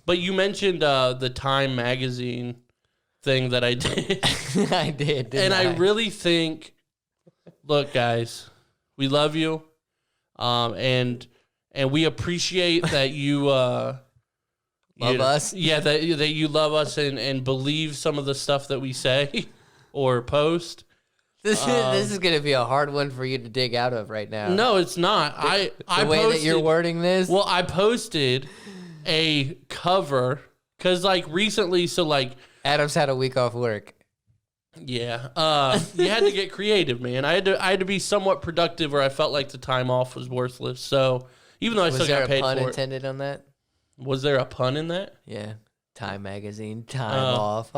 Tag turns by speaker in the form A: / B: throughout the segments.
A: But you mentioned the Time magazine thing that I did.
B: I did.
A: And I really think, look, guys, we love you. And we appreciate that you love
B: us.
A: Yeah, that you love us and believe some of the stuff that we say or post.
B: This is going to be a hard one for you to dig out of right now.
A: No, it's not.
B: The way that you're wording this.
A: Well, I posted a cover because recently,
B: Adam's had a week off work.
A: Yeah, you had to get creative, man. I had to be somewhat productive, or I felt like the time off was worthless. So even though I still got paid for it.
B: Was there a pun intended on that?
A: Was there a pun in that?
B: Yeah. Time magazine, time off.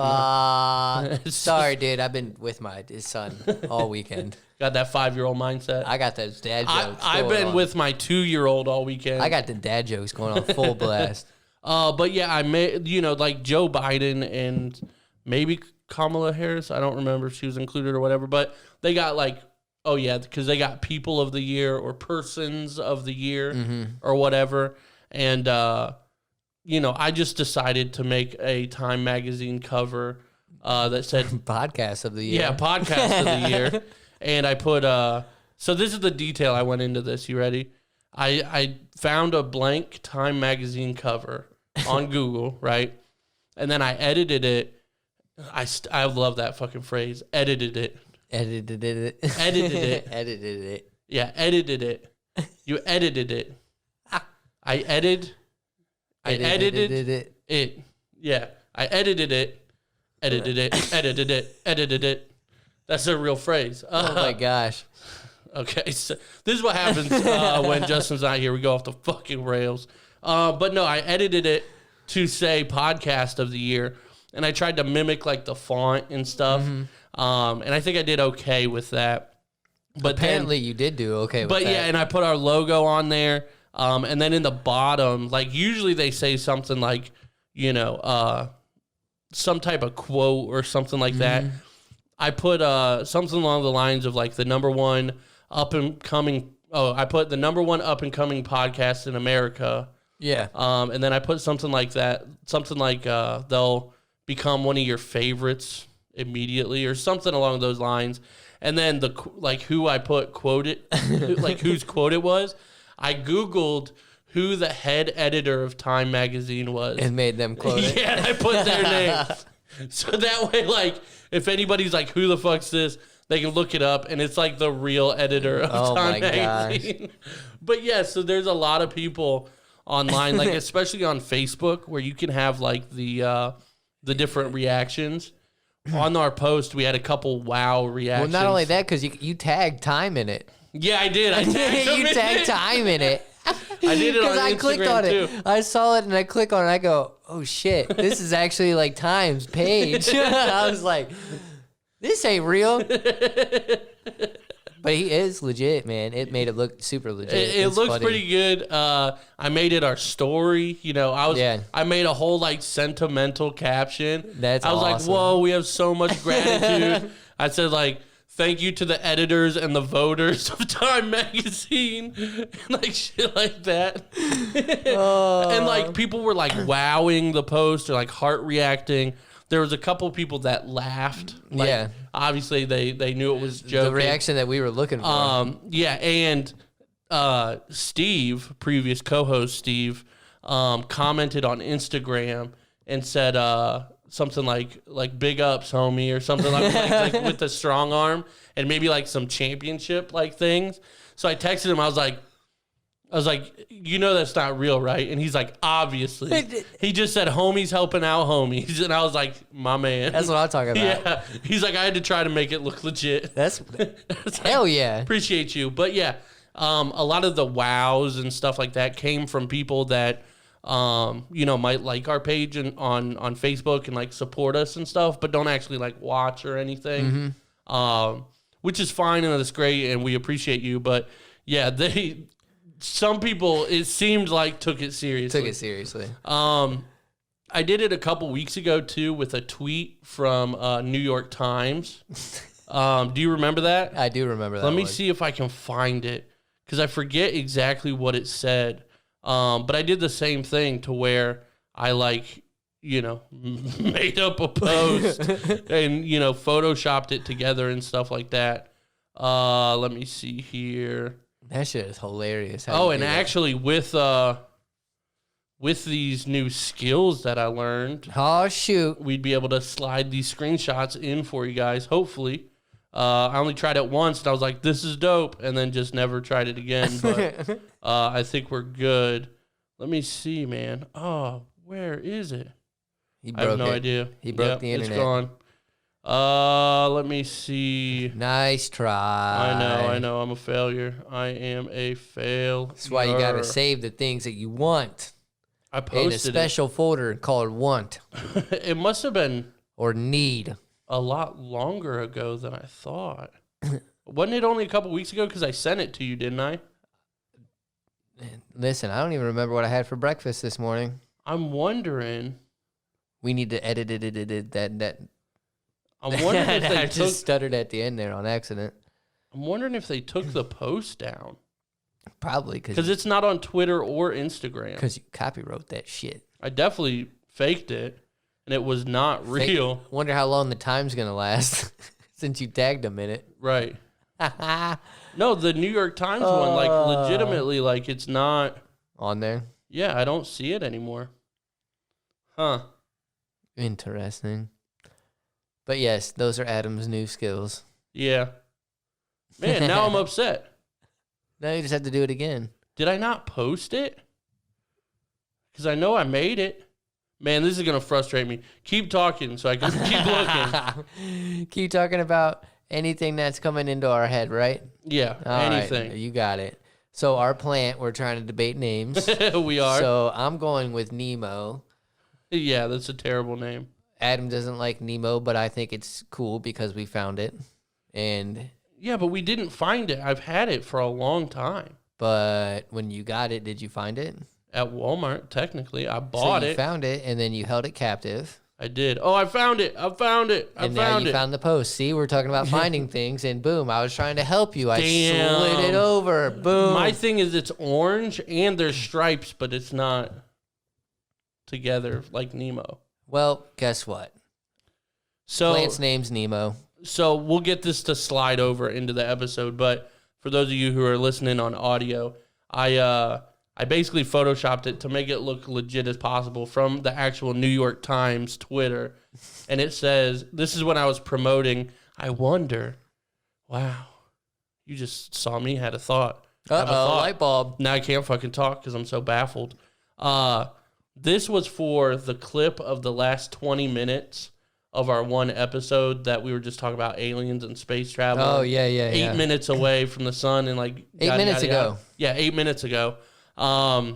B: Sorry, dude. I've been with his son all weekend.
A: Got that 5-year-old mindset.
B: I got those dad jokes.
A: I've been with my 2-year-old all weekend.
B: I got the dad jokes going on full blast.
A: But yeah, I made Joe Biden and maybe Kamala Harris. I don't remember if she was included or whatever. But they got because they got People of the Year or Persons of the Year or whatever, and. I just decided to make a Time magazine cover that said
B: Podcast of the Year.
A: Yeah, Podcast of the Year. And I put so this is the detail I went into this. You ready? I found a blank Time magazine cover on Google, right? And then I edited it. I love that fucking phrase. Edited it.
B: Edited it.
A: Edited it.
B: Edited it.
A: Yeah, edited it. You edited it. I edited it. Yeah. I edited it. Edited it. That's a real phrase.
B: Oh my gosh.
A: Okay. So this is what happens when Justin's not here. We go off the fucking rails. But no, I edited it to say Podcast of the Year. And I tried to mimic the font and stuff. And I think I did okay with that. But
B: apparently you did do okay with that.
A: But yeah, and I put our logo on there. And then in the bottom, usually they say something some type of quote or something like that. I put something along the lines of the number one up and coming. Oh, I put the number one up and coming podcast in America.
B: Yeah.
A: And then I put something like that, something they'll become one of your favorites immediately or something along those lines. And then who I put quoted, whose quote it was. I Googled who the head editor of Time magazine was.
B: And made them quote it.
A: Yeah, I put their name. So that way, if anybody's who the fuck's this, they can look it up, and it's the real editor of Time magazine. Gosh. But yeah, so there's a lot of people online, especially on Facebook, where you can have the different reactions. On our post, we had a couple wow reactions.
B: Well, not only that, because you tagged Time in it.
A: Yeah, I did. I tagged
B: you tagged Time in it.
A: I did it on Instagram,
B: I clicked on
A: too.
B: it. I saw it and I click on it and I go, oh shit, this is actually Time's page. I was like, this ain't real. But he is legit, man. It made it look super legit.
A: It looks funny. Pretty good. I made it our story. I made a whole sentimental caption.
B: That's
A: awesome. I was
B: awesome.
A: Whoa, we have so much gratitude. I said thank you to the editors and the voters of Time magazine, and shit like that. And people were wowing the post or heart reacting. There was a couple people that laughed.
B: Yeah.
A: Obviously they knew it was joking.
B: The reaction that we were looking for.
A: Yeah, and Steve, previous co-host Steve, commented on Instagram and said something like big ups, homie, or something like with the strong arm and maybe some championship things. So I texted him. I was like, that's not real, right? And he's like, obviously. He just said homies helping out homies. And I was like, my man.
B: That's what I'm talking about.
A: Yeah. He's like, I had to try to make it look legit.
B: That's hell yeah.
A: Appreciate you. But yeah, a lot of the wows and stuff like that came from people that might like our page and on Facebook and support us and stuff, but don't actually watch or anything. Which is fine and that's great and we appreciate you. But yeah, some people, it seemed took it seriously. I did it a couple weeks ago too with a tweet from New York Times. Do you remember that?
B: I do remember that.
A: Let me see if I can find it because I forget exactly what it said. But I did the same thing to where I like, made up a post and, photoshopped it together and stuff like that. Let me see here.
B: That shit is hilarious.
A: And actually with these new skills that I learned,
B: oh shoot,
A: we'd be able to slide these screenshots in for you guys, hopefully. I only tried it once, and I was like, this is dope, and then just never tried it again. But I think we're good. Let me see, man. Oh, where is it? I have no idea.
B: He broke the internet.
A: It's gone. Let me see.
B: Nice try.
A: I know. I'm a failure. I am a failure.
B: That's why you got to save the things that you want.
A: I posted
B: in a special folder called want.
A: It must have been
B: or need
A: a lot longer ago than I thought. Wasn't it only a couple weeks ago? Because I sent it to you, didn't I?
B: Listen, I don't even remember what I had for breakfast this morning.
A: I'm wondering.
B: We need to edit that.
A: I'm wondering if they
B: just stuttered at the end there on accident.
A: I'm wondering if they took the post down.
B: Probably
A: because it's not on Twitter or Instagram.
B: Because you copywrote that shit.
A: I definitely faked it, and it was not real.
B: Wonder how long the time's gonna last since you tagged them in it.
A: Right. No, the New York Times one, like legitimately, like it's not
B: on there.
A: Yeah, I don't see it anymore. Huh.
B: Interesting. But yes, those are Adam's new skills.
A: Yeah. Man, now I'm upset.
B: Now you just have to do it again.
A: Did I not post it? Because I know I made it. Man, this is going to frustrate me. Keep talking so I can keep looking.
B: Keep talking about anything that's coming into our head, right?
A: Yeah, anything.
B: Right, you got it. So our plant, we're trying to debate names.
A: We are.
B: So I'm going with Nemo.
A: Yeah, that's a terrible name.
B: Adam doesn't like Nemo, but I think it's cool because we found it. And
A: yeah, but we didn't find it. I've had it for a long time.
B: But when you got it, did you find it?
A: At Walmart, technically. I bought it.
B: So you found it, and then you held it captive.
A: I did. Oh, I found it. I found it.
B: And now you found the post. See, we're talking about finding things, and boom, I was trying to help you. I slid it over. Boom.
A: My thing is it's orange, and there's stripes, but it's not together like Nemo.
B: Well, guess what?
A: So
B: Plant's name's Nemo.
A: So we'll get this to slide over into the episode, but for those of you who are listening on audio, I basically photoshopped it to make it look legit as possible from the actual New York Times Twitter. And it says, this is when I was promoting, I wonder, wow, you just saw me, had a thought.
B: Uh-oh, light bulb.
A: Now I can't fucking talk because I'm so baffled. This was for the clip of the last 20 minutes of our one episode that we were just talking about aliens and space travel.
B: Oh, yeah.
A: 8 minutes away from the sun and like...
B: 8 minutes ago.
A: Yeah, 8 minutes ago. That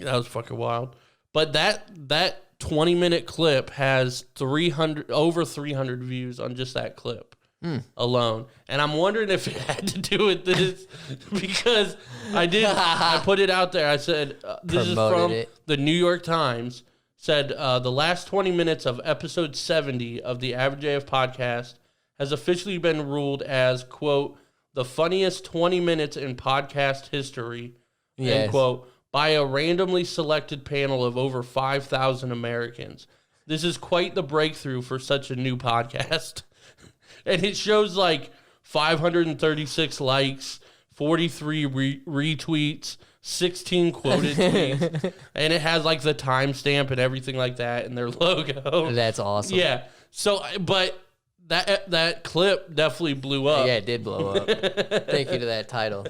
A: was fucking wild. But that 20-minute clip has over 300 views on just that clip alone. And I'm wondering if it had to do with this because I put it out there. I said, this is from the New York Times. Said the last 20 minutes of episode 70 of the Average AF podcast has officially been ruled as, quote, the funniest 20 minutes in podcast history, end quote, by a randomly selected panel of over 5,000 Americans. This is quite the breakthrough for such a new podcast. And it shows like 536 likes, 43 retweets, 16 quoted tweets, and it has like the timestamp and everything like that and their logo.
B: That's awesome.
A: Yeah. So, but that clip definitely blew up.
B: Yeah, it did blow up. Thank you to that title.